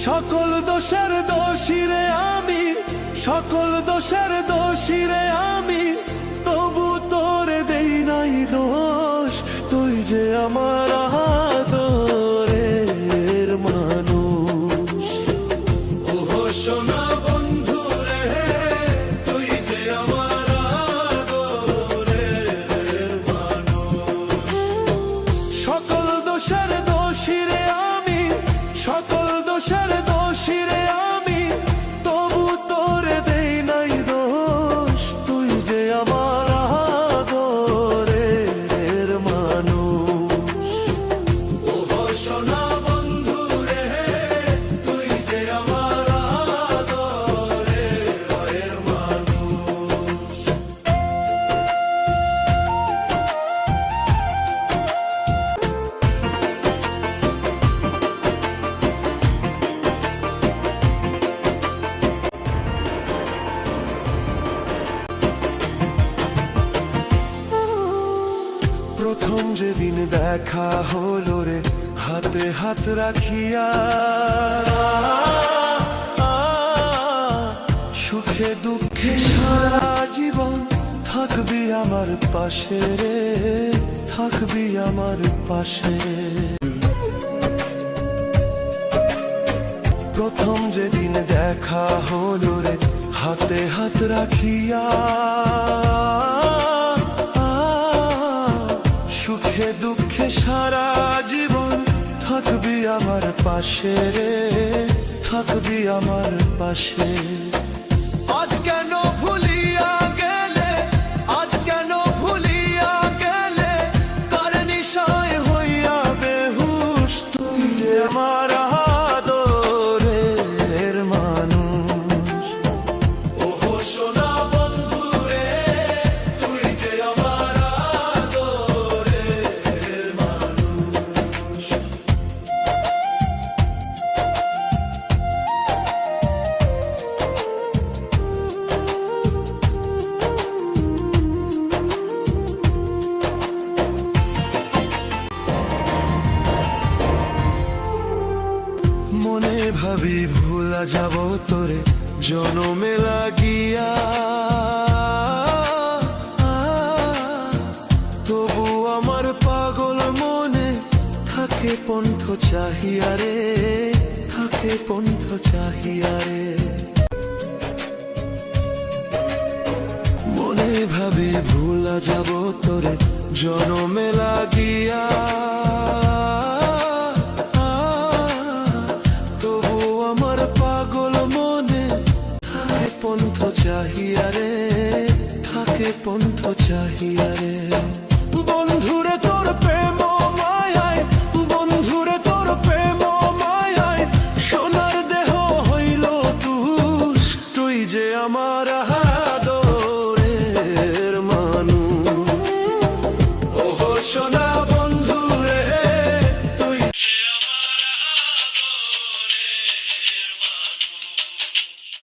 সকল দোষের দোষী রে আমি, সকল দোষের দোষী রে আমি, তবু তোরে দেই নাই দোষ। তুই যে আমার আদরের মানুষ। ওহো সোনা বন্ধু রে, তুই যে আমার আদরের মানুষ। সকল দোষের দোষী রে আমি, সকল দোষের দোষী রে আমি, তবু তোরে দেই নাই দোষ। তুই যে আমার আদরের মানুষ। ওহো সোনা বন্ধু রে, তুই যে আমার আদরের মানুষ। প্রথম যেদিন দেখা হলো রে, হাতে হাত রাখিয়া, সুখে দুঃখে সারা জীবন থাকবি আমার পাশে রে, থাকবি আমার পাশে। প্রথম যেদিন দেখা হলো রে, হাতে হাত রাখিয়া, সুখে দুঃখে সারা জীবন থাকবি আমার পাশে রে, থাকবি আমার পাশে। আজ কেন ভুলিয়া গেলে, আজ কেন ভুলিয়া গেলে, কার নিশায় হইয়া বেহুশ। তুই যে আমার আদরের মানুষ। ওহো সোনা বন্ধু রে, তুই যে আমার আদরের মানুষ। মনে ভাবি ভুলা যাব তোরে জনমে লাগিয়া, তবু আমার পাগল মনে থাকে পন্থ চাহিয়া রে, থাকে পন্থ চাহিয়া রে। মনে ভাবি ভুলা যাব তোরে জনমে লাগিয়া, তবু আমার পাগল মনে থাকে পন্থ চাহিয়া রে, থাকে পন্থ চাহিয়া রে। বন্ধুরে